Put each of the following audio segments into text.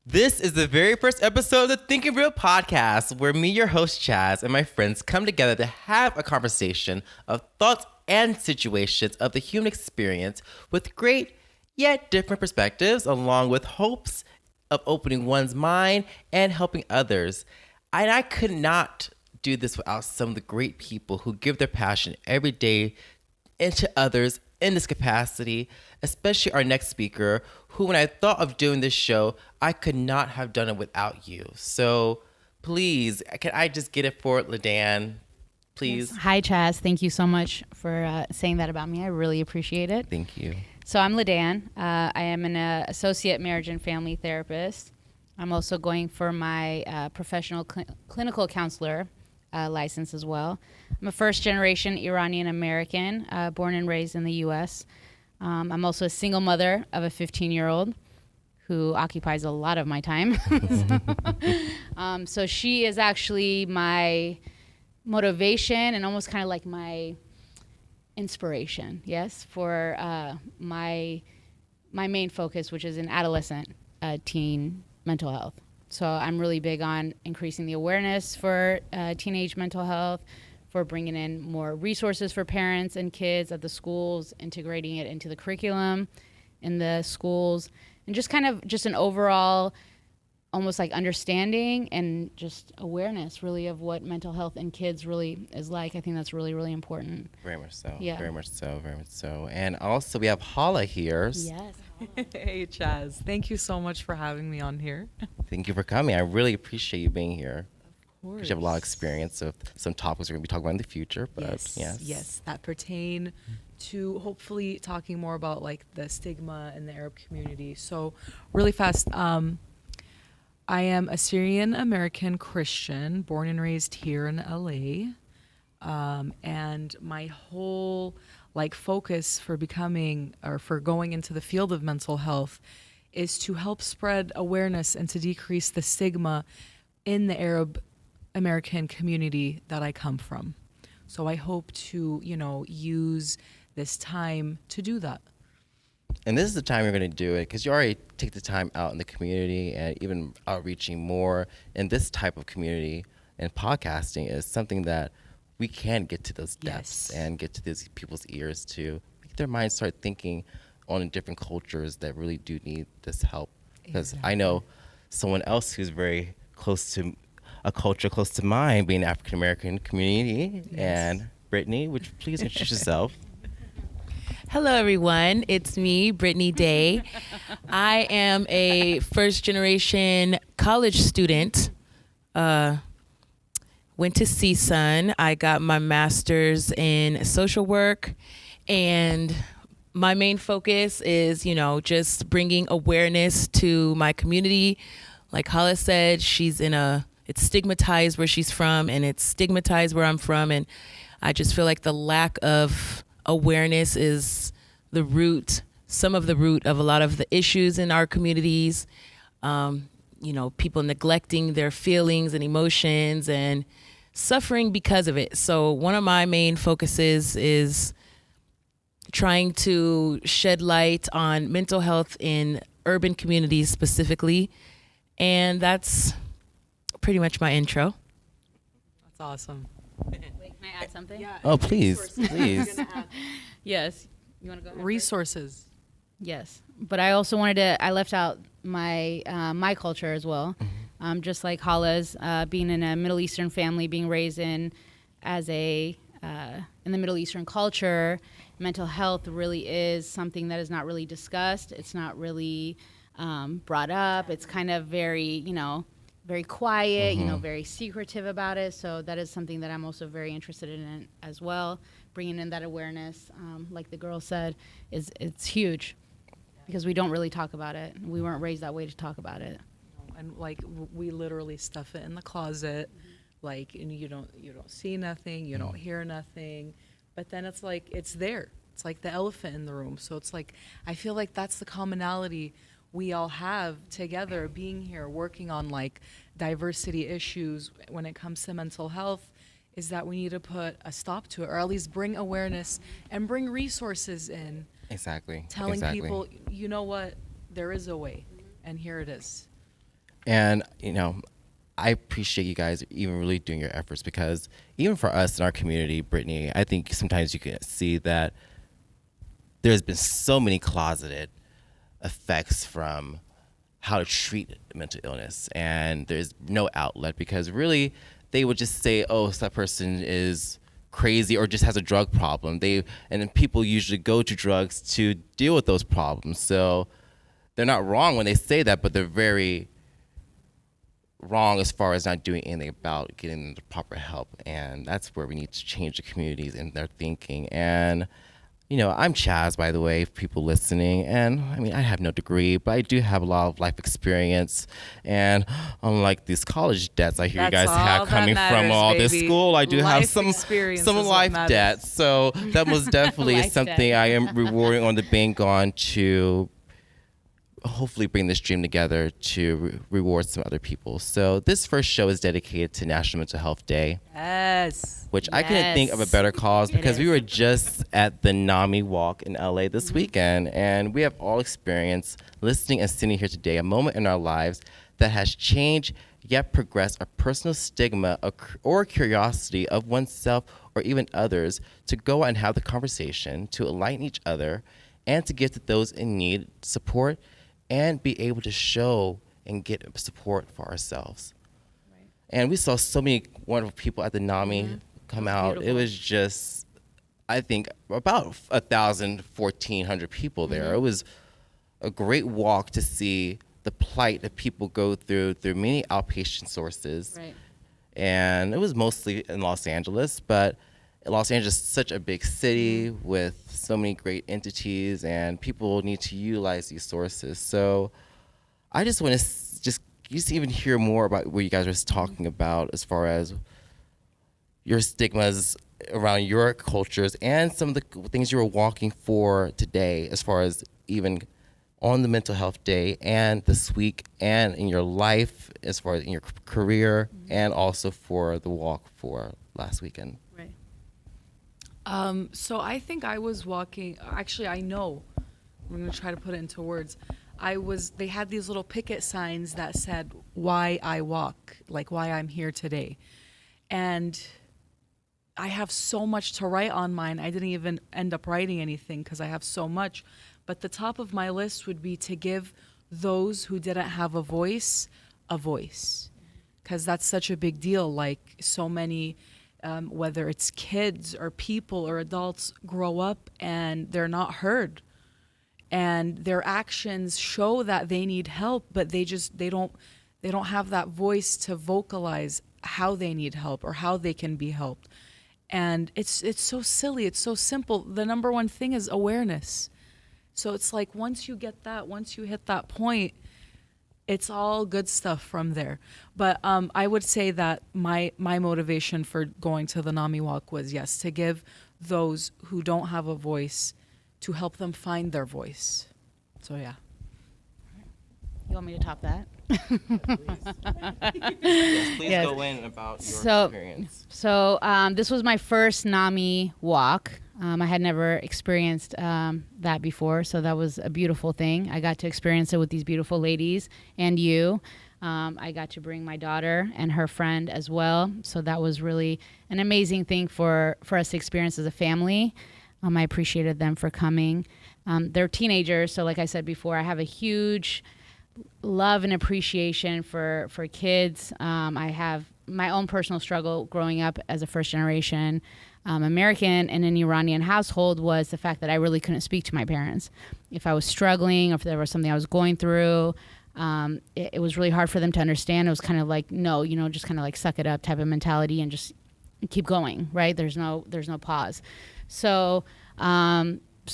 This is the very first episode of the Thinking Real podcast, where me, your host Chaz, and my friends come together to have a conversation of thoughts and situations of the human experience with great yet different perspectives, along with hopes of opening one's mind and helping others. And I could not do this without some of the great people who give their passion every day into others in this capacity, especially our next speaker, who, when I thought of doing this show, I could not have done it without you. So please, can I just get it for LaDan, please? Yes. Hi, Chaz. Thank you so much for saying that about me. I really appreciate it. Thank you. So I'm LaDan. I am an associate marriage and family therapist. I'm also going for my professional clinical counselor license as well. I'm a first-generation Iranian American, born and raised in the U.S. I'm also a single mother of a 15-year-old who occupies a lot of my time. So she is actually my motivation and almost kind of like my inspiration, yes, for my main focus, which is in adolescent teen mental health. So I'm really big on increasing the awareness for teenage mental health, for bringing in more resources for parents and kids at the schools, integrating it into the curriculum in the schools, and just kind of just an overall almost like understanding and just awareness really of what mental health in kids really is like. I think that's really, really important. Very much so. Yeah. Very much so. Very much so. And also we have Hala here. Yes. Hey, Chaz. Thank you so much for having me on here. Thank you for coming. I really appreciate you being here. Of course. Because you have a lot of experience of some topics we're going to be talking about in the future. But Yes, that pertain to hopefully talking more about like the stigma in the Arab community. So really fast, I am a Syrian American Christian, born and raised here in LA. And my whole like focus for becoming or for going into the field of mental health is to help spread awareness and to decrease the stigma in the Arab American community that I come from. So I hope to, use this time to do that. And this is the time you're going to do it because you already take the time out in the community and even outreaching more in this type of community. And podcasting is something that we can get to those depths and get to these people's ears to make their minds start thinking on different cultures that really do need this help. Because I know someone else who's very close to a culture close to mine, being African American community. Yes. And Brittany, would you please introduce yourself? Hello, everyone. It's me, Brittany Day. I am a first-generation college student. Went to CSUN. I got my master's in social work, and my main focus is, just bringing awareness to my community. Like Hala said, it's stigmatized where she's from, and it's stigmatized where I'm from, and I just feel like the lack of awareness is some of the root of a lot of the issues in our communities. People neglecting their feelings and emotions and suffering because of it. So one of my main focuses is trying to shed light on mental health in urban communities specifically. And that's pretty much my intro. That's awesome. Wait, can I add something? Yeah. Oh, please, please. Yes. You want to go ahead? Resources. Yes, but I also I left out my my culture as well. Just like Hala's, being in a Middle Eastern family, being raised in the Middle Eastern culture, mental health really is something that is not really discussed. It's not really brought up. It's kind of very, very quiet, very secretive about it. So that is something that I'm also very interested in as well. Bringing in that awareness, like the girl said, it's huge because we don't really talk about it. We weren't raised that way to talk about it. And like we literally stuff it in the closet, like, and you don't see nothing, you don't hear nothing, but then it's like it's there. It's like the elephant in the room. So it's like I feel like that's the commonality we all have together, being here, working on like diversity issues when it comes to mental health, is that we need to put a stop to it, or at least bring awareness and bring resources in. Exactly. Telling people, you know what, there is a way, and here it is. And, I appreciate you guys even really doing your efforts, because even for us in our community, Brittany, I think sometimes you can see that there's been so many closeted effects from how to treat mental illness, and there's no outlet, because really they would just say, oh, so that person is crazy or just has a drug problem. And then people usually go to drugs to deal with those problems. So they're not wrong when they say that, but they're very wrong as far as not doing anything about getting them the proper help. And that's where we need to change the communities in their thinking. And I'm Chaz, by the way, for people listening. And I have no degree, but I do have a lot of life experience. And unlike these college debts I hear you guys have coming from all this school, I do have some life debt. So that was definitely something I am rewarding on the bank on to hopefully bring this dream together to reward some other people. So this first show is dedicated to National Mental Health Day. Yes. Which I couldn't think of a better cause, because we were just at the NAMI walk in LA this weekend, and we have all experienced listening and sitting here today a moment in our lives that has changed yet progressed a personal stigma or curiosity of oneself or even others to go out and have the conversation, to enlighten each other, and to give to those in need support, and be able to show and get support for ourselves. Right. And we saw so many wonderful people at the NAMI come out. Beautiful. It was just, I think, about 1,400 people there. It was a great walk to see the plight that people go through many outpatient sources. Right. And it was mostly in Los Angeles, but Los Angeles is such a big city with so many great entities, and people need to utilize these sources. So I just want to just even hear more about what you guys were talking about as far as your stigmas around your cultures and some of the things you were walking for today, as far as even on the Mental Health Day and this week and in your life, as far as in your career, and also for the walk for last weekend. Right. So I think I was walking, actually I know, I'm going to try to put it into words. They had these little picket signs that said, why I walk, like why I'm here today. And I have so much to write on mine. I didn't even end up writing anything because I have so much. But the top of my list would be to give those who didn't have a voice. Because that's such a big deal. Like so many, whether it's kids or people or adults, grow up and they're not heard. And their actions show that they need help, but they don't have that voice to vocalize how they need help or how they can be helped. And it's so silly. It's so simple. The number one thing is awareness. So it's like once you hit that point, it's all good stuff from there. But I would say that my motivation for going to the NAMI walk was, yes, to give those who don't have a voice, to help them find their voice. So yeah. You want me to top that? Please go in about your experience. So this was my first NAMI walk. I had never experienced that before, so that was a beautiful thing. I got to experience it with these beautiful ladies and you. I got to bring my daughter and her friend as well, so that was really an amazing thing for us to experience as a family. I appreciated them for coming. They're teenagers, so like I said before, I have a huge love and appreciation for kids. I have my own personal struggle growing up as a first generation American in an Iranian household was the fact that I really couldn't speak to my parents. If I was struggling or if there was something I was going through, it was really hard for them to understand. It was kind of like, no, just kind of like suck it up type of mentality and just keep going, right? There's no pause. So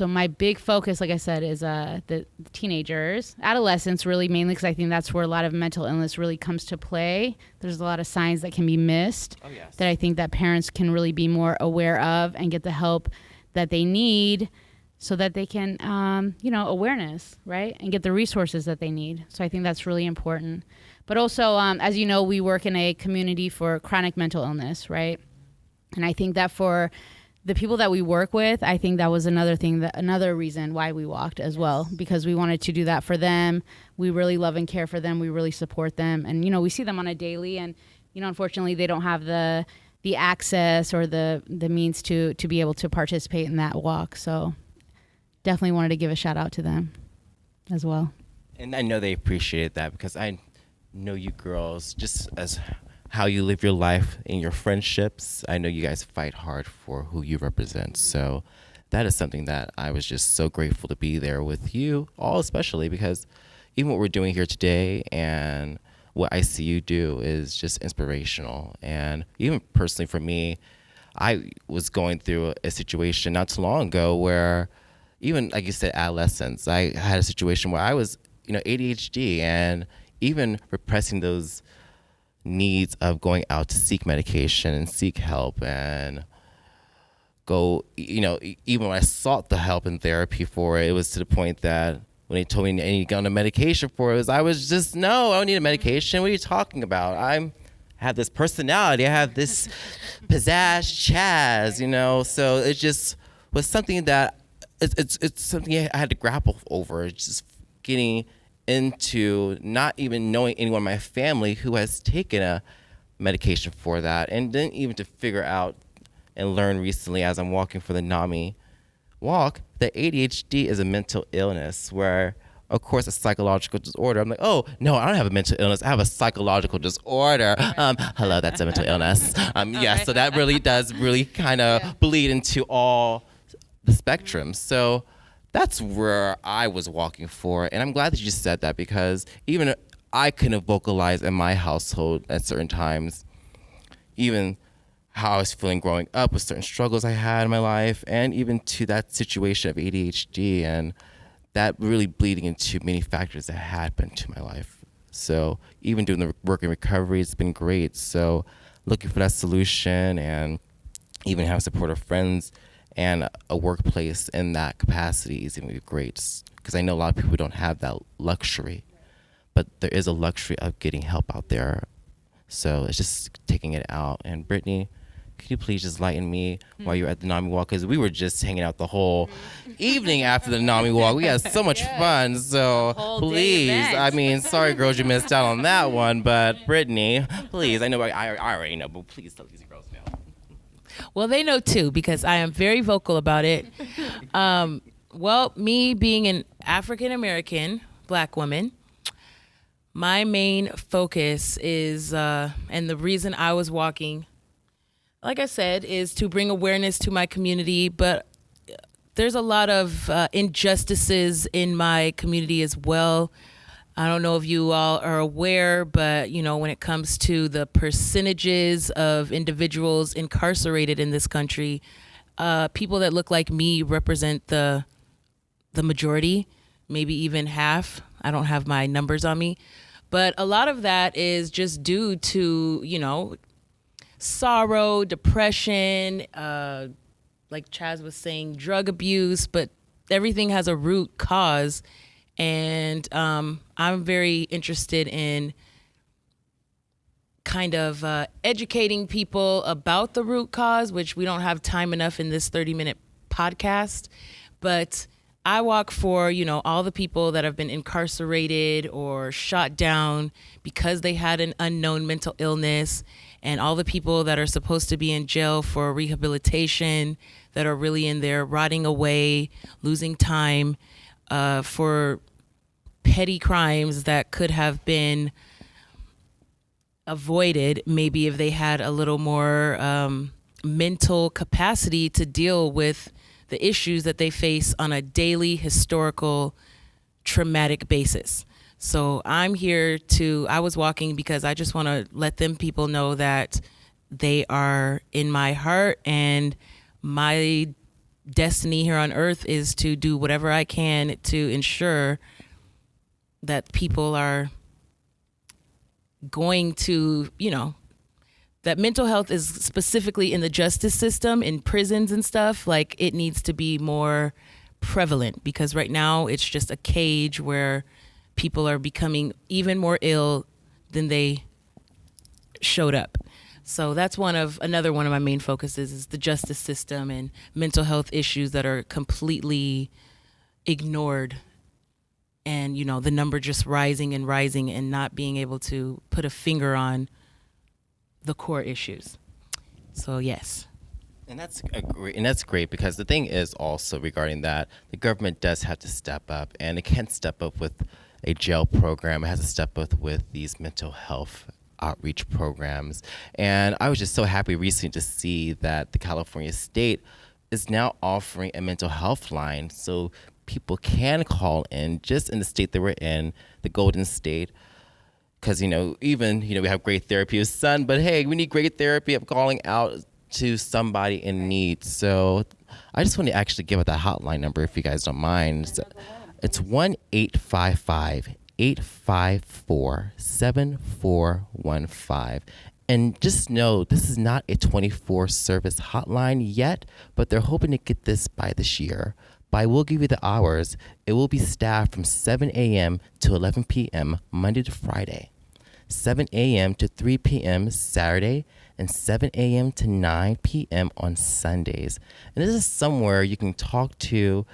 my big focus, like I said, is the teenagers, adolescents really mainly, because I think that's where a lot of mental illness really comes to play. There's a lot of signs that can be missed that I think that parents can really be more aware of and get the help that they need so that they can, awareness, right? And get the resources that they need. So I think that's really important. But also, as you know, we work in a community for chronic mental illness, right? And I think that for the people that we work with, I think that was another reason why we walked as well, because we wanted to do that for them. We really love and care for them. We really support them. And, we see them on a daily, and, unfortunately they don't have the access or the means to be able to participate in that walk. So definitely wanted to give a shout out to them as well. And I know they appreciated that, because I know you girls, just as how you live your life in your friendships, I know you guys fight hard for who you represent. So that is something that I was just so grateful to be there with you all, especially because even what we're doing here today and what I see you do is just inspirational. And even personally for me, I was going through a situation not too long ago where, even like you said, adolescence, I had a situation where I was, ADHD, and even repressing those needs of going out to seek medication and seek help and go, even when I sought the help and therapy for it, it was to the point that when they told me I need to go on a medication for it, I was just, no, I don't need a medication. What are you talking about? I have this personality. I have this pizzazz, Chaz, so it just was something that it's something I had to grapple over. It's just getting into not even knowing anyone in my family who has taken a medication for that, and then even to figure out and learn recently as I'm walking for the NAMI walk that ADHD is a mental illness, where of course a psychological disorder, I'm like, oh no, I don't have a mental illness, I have a psychological disorder. Hello, that's a mental illness. Yes, so that really does kind of bleed into all the spectrum. So that's where I was walking for. And I'm glad that you said that, because even I couldn't vocalize in my household at certain times, even how I was feeling growing up with certain struggles I had in my life, and even to that situation of ADHD, and that really bleeding into many factors that happened to my life. So even doing the work in recovery, it's been great. So looking for that solution, and even having supportive friends and a workplace in that capacity is even great, because I know a lot of people don't have that luxury, but there is a luxury of getting help out there. So it's just taking it out. And Brittany, could you please just lighten me while you're at the NAMI walk? Because we were just hanging out the whole evening after the NAMI walk. We had so much fun. So please, sorry girls, you missed out on that one, but Brittany, please, I know I already know, but please tell these girls now. Well, they know too, because I am very vocal about it. Well, me being an African-American Black woman, my main focus is, and the reason I was walking, like I said, is to bring awareness to my community. But there's a lot of injustices in my community as well. I don't know if you all are aware, but when it comes to the percentages of individuals incarcerated in this country, people that look like me represent the majority, maybe even half. I don't have my numbers on me, but a lot of that is just due to, sorrow, depression, like Chaz was saying, drug abuse, but everything has a root cause. And I'm very interested in kind of educating people about the root cause, which we don't have time enough in this 30-minute podcast. But I walk for, all the people that have been incarcerated or shot down because they had an unknown mental illness, and all the people that are supposed to be in jail for rehabilitation that are really in there rotting away, losing time, for petty crimes that could have been avoided maybe if they had a little more mental capacity to deal with the issues that they face on a daily, historical, traumatic basis. So I was walking because I just want to let them people know that they are in my heart, and my destiny here on earth is to do whatever I can to ensure that people are going to, that mental health is specifically in the justice system, in prisons and stuff, like it needs to be more prevalent, because right now it's just a cage where people are becoming even more ill than they showed up. So that's another one of my main focuses is the justice system and mental health issues that are completely ignored, and the number just rising and rising and not being able to put a finger on the core issues. So yes. And that's great because the thing is also regarding that, the government does have to step up, and it can't step up with a jail program. It has to step up with these mental health outreach programs. And I was just so happy recently to see that the California state is now offering a mental health line so people can call in just in the state that we're in, the Golden State. Because, even, we have great therapy with Sun, but hey, we need great therapy of calling out to somebody in need. So I just want to actually give out that hotline number if you guys don't mind. It's 1-855-854-7415. And just know this is not a 24 service hotline yet, but they're hoping to get this by this year. But I will give you the hours. It will be staffed from 7 a.m. to 11 p.m. Monday to Friday, 7 a.m. to 3 p.m. Saturday, and 7 a.m. to 9 p.m. on Sundays. And this is somewhere you can talk to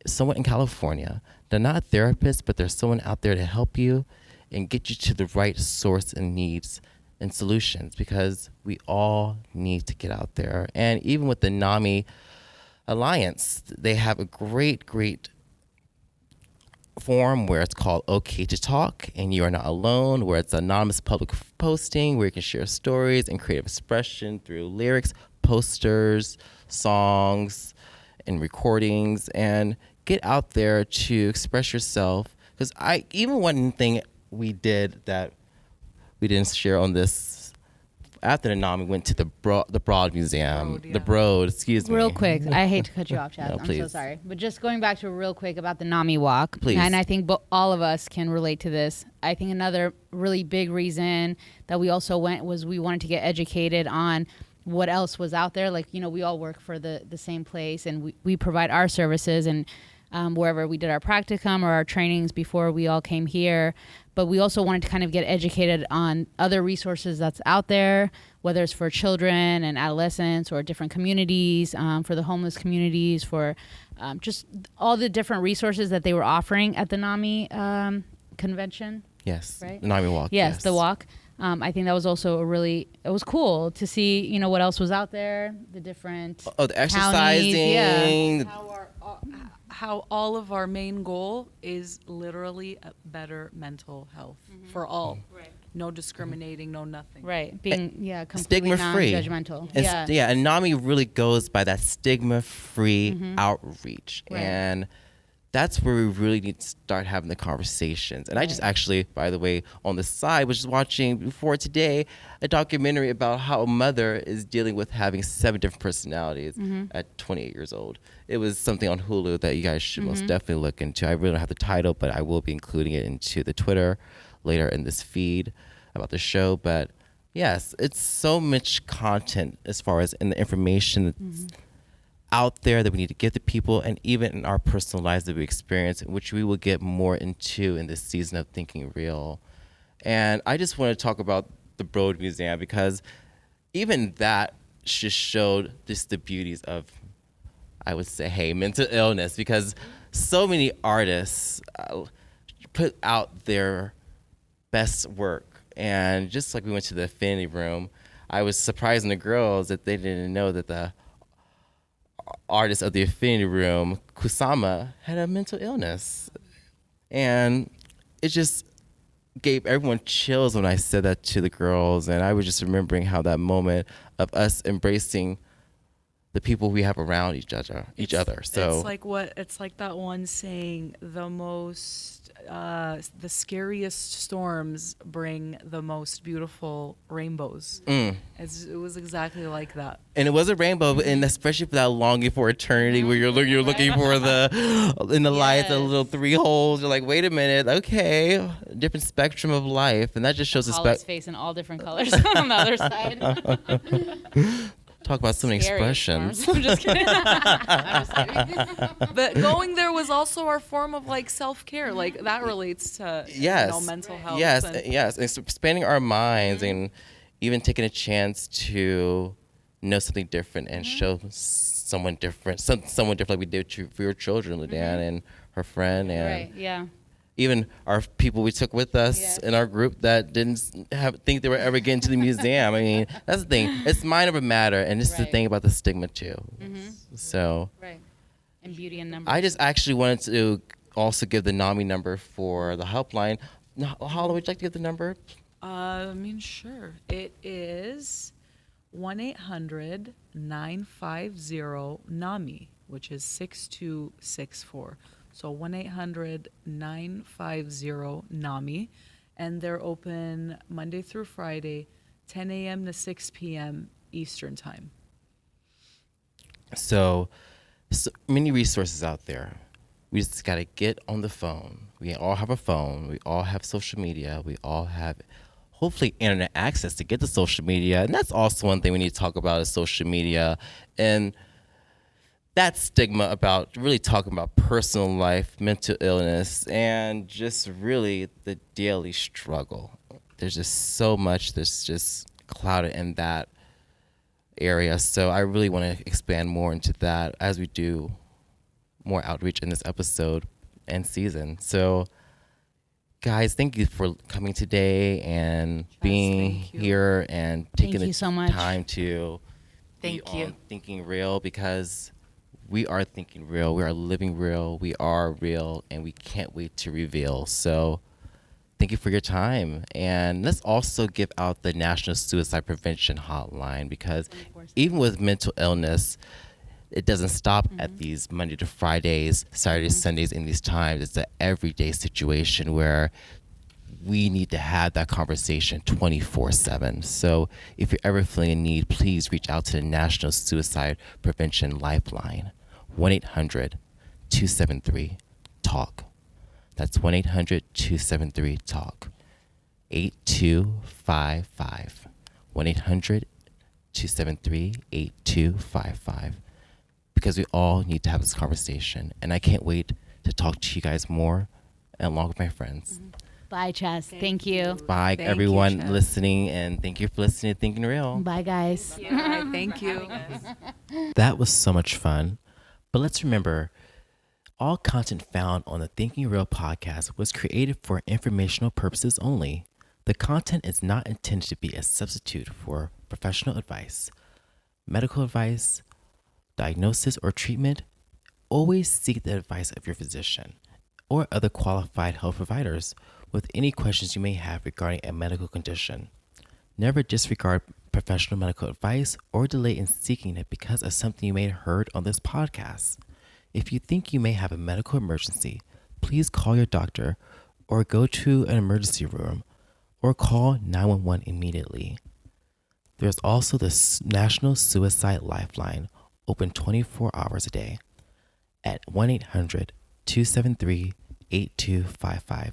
someone in California. They're not a therapist, but there's someone out there to help you and get you to the right source and needs and solutions, because we all need to get out there. And even with the NAMI Alliance, they have a great forum where it's called OK to Talk, and you are not alone, where it's anonymous public posting where you can share stories and creative expression through lyrics, posters, songs, and recordings, and get out there to express yourself. Because even one thing we did that we didn't share on this, after the NAMI, we went to the Broad Museum. The Broad, excuse me. Real quick, I hate to cut you off, Chaz. No, I'm so please. sorry. But just going back to real quick about the NAMI walk. Please. And I think all of us can relate to this. I think another really big reason that we also went was we wanted to get educated on what else was out there. Like, we all work for the same place, and we provide our services and wherever we did our practicum or our trainings before we all came here. But we also wanted to kind of get educated on other resources that's out there, whether it's for children and adolescents or different communities, for the homeless communities, for just all the different resources that they were offering at the NAMI convention. Yes, Right? the NAMI walk. Yes, the walk. I think that was also it was cool to see, what else was out there, the different the exercising. Counties, How all of our main goal is literally a better mental health for all. Right. No discriminating, no nothing. Right. Being, completely Stigma-free. non-judgmental. And and NAMI really goes by that stigma-free outreach. Right. And that's where we really need to start having the conversations. And I just actually, by the way, on the side, was just watching before today a documentary about how a mother is dealing with having 7 different personalities at 28 years old. It was something on Hulu that you guys should most definitely look into. I really don't have the title, but I will be including it into the Twitter later in this feed about the show. But yes, it's so much content as far as in the information that's out there that we need to give to people, and even in our personal lives that we experience, which we will get more into in this season of Thinking Real. And I just want to talk about the Broad Museum, because even that just showed just the beauties of, I would say, mental illness, because so many artists put out their best work. And just like we went to the Affinity Room, I was surprising the girls that they didn't know that the artist of the Affinity Room, Kusama, had a mental illness. And it just gave everyone chills when I said that to the girls. And I was just remembering how that moment of us embracing the people we have around each other. So it's like that one saying, the scariest storms bring the most beautiful rainbows. It was exactly like that. And it was a rainbow, and especially for that longing for eternity, where you're looking for in the light, the little 3 holes. You're like, wait a minute, okay, different spectrum of life, and that just shows Apollo's face in all different colors on the other side. Talk about so many expressions. I'm just kidding. I'm just kidding. But going there was also our form of self-care. That relates to mental health. Yes, and expanding our minds and even taking a chance to know something different and show someone different, someone different like we did for your children, Leanne and her friend, and Right. Yeah. even our people we took with us in our group that didn't think they were ever getting to the museum. I mean, that's the thing. It's mind over matter, and this is the Right. thing about the stigma too. So Right. And beauty in numbers. I just actually wanted to also give the NAMI number for the helpline. Hala, would you like to give the number? Sure. It is 1-800-950-NAMI, which is 6264. So 1-800-950-NAMI, and they're open Monday through Friday, 10 a.m. to 6 p.m. Eastern time. So many resources out there. We just got to get on the phone. We all have a phone. We all have social media. We all have, hopefully, internet access to get to social media. And that's also one thing we need to talk about is social media. And that stigma about really talking about personal life, mental illness, and just really the daily struggle. There's just so much that's just clouded in that area. So I really want to expand more into that as we do more outreach in this episode and season. So guys, thank you for coming today and being here and taking you the so much. time to Thank be you. on Thinking Real, because we are thinking real, we are living real, we are real, and we can't wait to reveal. So thank you for your time. And let's also give out the National Suicide Prevention Hotline, because even with mental illness, it doesn't stop at these Monday to Fridays, Saturdays, Sundays, in these times. It's an everyday situation where we need to have that conversation 24/7. So if you're ever feeling in need, please reach out to the National Suicide Prevention Lifeline, 1-800-273-TALK. That's 1-800-273-TALK, 8255. 1-800-273-8255. Because we all need to have this conversation. And I can't wait to talk to you guys more along with my friends. Bye, Chaz. Thank you. Bye, Thank you, everyone Chaz. listening, and thank you for listening to Thinking Real. Bye, guys. Thank you. That was so much fun. But let's remember, all content found on the Thinking Real podcast was created for informational purposes only. The content is not intended to be a substitute for professional advice, medical advice, diagnosis, or treatment. Always seek the advice of your physician or other qualified health providers with any questions you may have regarding a medical condition. Never disregard professional medical advice or delay in seeking it because of something you may have heard on this podcast. If you think you may have a medical emergency, please call your doctor or go to an emergency room or call 911 immediately. There's also the National Suicide Lifeline, open 24 hours a day at 1-800-273-8255.